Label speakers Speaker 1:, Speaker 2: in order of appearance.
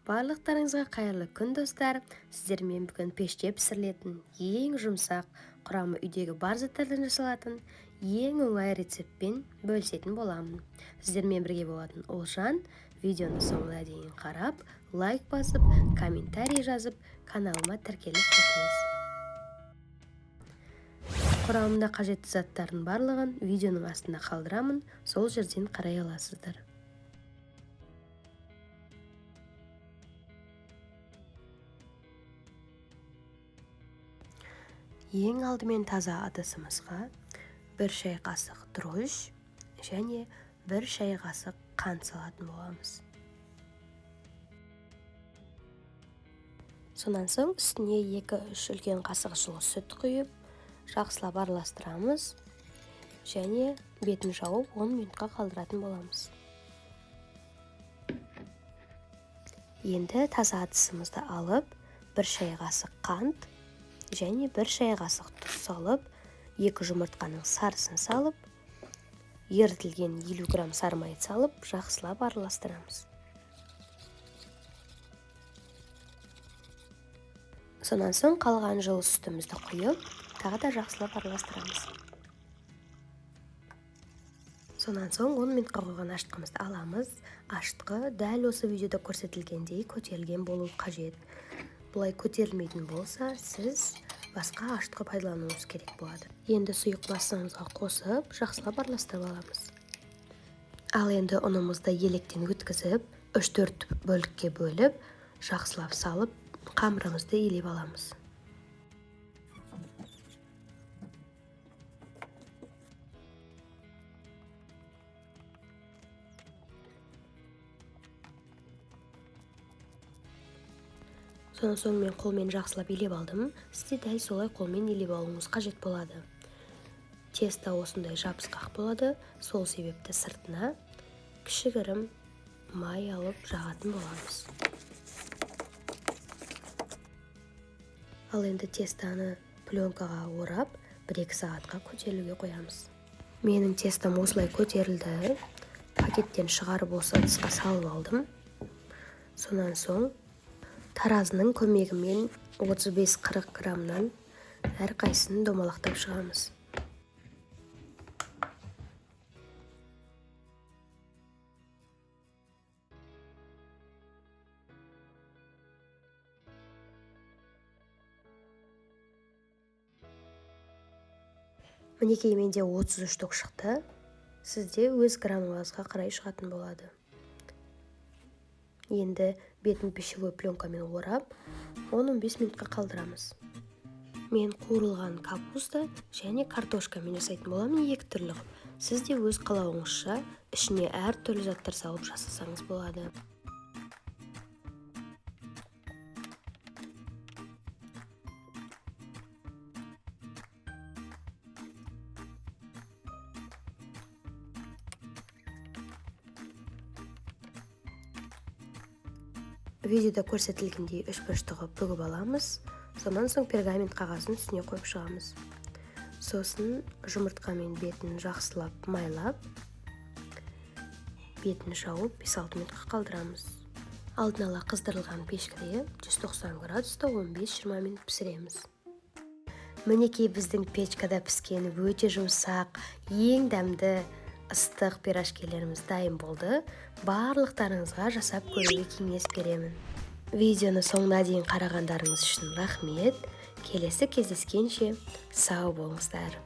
Speaker 1: Барлықтарыңызға қайырлы күн достар. Сіздермен бүгін пеште пісірілетін ең жұмсақ, құрамы үйдегі бар заттардан жасалатын ең оңай рецептпен бөлісетін боламын. Сіздермен бірге болатын Олжан. Видеоны соңына дейін қарап, лайк басып, комментарий жазып, каналыма тіркеліп кетіңіз. Құрамында қажетті заттардың барлығын видеоның астына қалдырамын, сол жерден қарай аласыздар. Ең алдымен таза ыдысымызға 1 шай қасық дрожж және 1 шай қасық қант салатын боламыз. Сонан соң үстіне 2-3 үлкен қасық жылы сүт құйып, жақсылап араластырамыз және бетін жауып 10 минутқа қалдыратын боламыз. Енді таза ыдысымызды алып, 1 шай қасық қант және 1 шай қасық тұз салып, 2 жұмыртқаның сарысын салып, ерітілген 50 грамм сары майды салып, жақсылап араластырамыз. Сонан соң қалған жылы сүтімізді құйып, тағы да жақсылап араластырамыз. Сонан соң 10 минутқа қойған ашытқымызды аламыз. Ашытқы дәл осы видеода көрсетілгендей көтерілген болуы қажет. Бұлай көтерілмейтін болса, сіз басқа ашытқы пайдалануыңыз керек болады. Енді сұйық массамызға қосып, жақсылап араластырып аламыз. Ал енді ұнымызды електен өткізіп, 3-4 бөлікке бөліп, жақсылап салып, қамырымызды илеп аламыз. Сонан соң мен қолмен жақсылап илеп алдым. Сізде дәл солай қолмен илеп алуыңыз қажет болады. Тесто осындай жабысқақ болады, сол себепті сыртына кішігірім май алып жағатын боламыз. Ал енді тестаны пленкаға орап, 1-2 сағатқа көтерілуге қоямыз. Менің тестом осылай көтерілді. Пакеттен шығарып осы ыдысқа салып алдым. Сонан соң таразының көмегімен 35-40 граммнан әрқайсысын домалақтап шығамыз. Мінекей менде 33 тоқ шықты. Сізде өз граммыңызға қарай шығатын болады. Енді бетін пищевой пленкамен орап, 10-15 минутқа қалдырамыз. Мен қуырылған капуста және картошкамен жасайтын боламын, 2 түрлі. Сізде өз қалауыңызша ішіне әр түрлі заттар салып жасасаңыз болады. Видеода көрсетілгендей 3 бұрыштығы бүгіп аламыз. Сонан соң пергамент қағазын үстіне қойып шығамыз. Сосын жұмыртқамен бетін жақсылап майлап, бетін жауып 5-6 минутқа қалдырамыз. Алдын ала қыздырылған пешкіде 190 градуста 15-20 минут пісіреміз. Мінекей біздің печкада піскен өте жұмсақ, ең дәмді ыстық пирожкилеріміз дайын болды. Барлықтарыңызға жасап көруге кеңес беремін. Видеоны соңына дейін қарағандарыңыз үшін рахмет. Келесі кездескенше сау болыңыздар.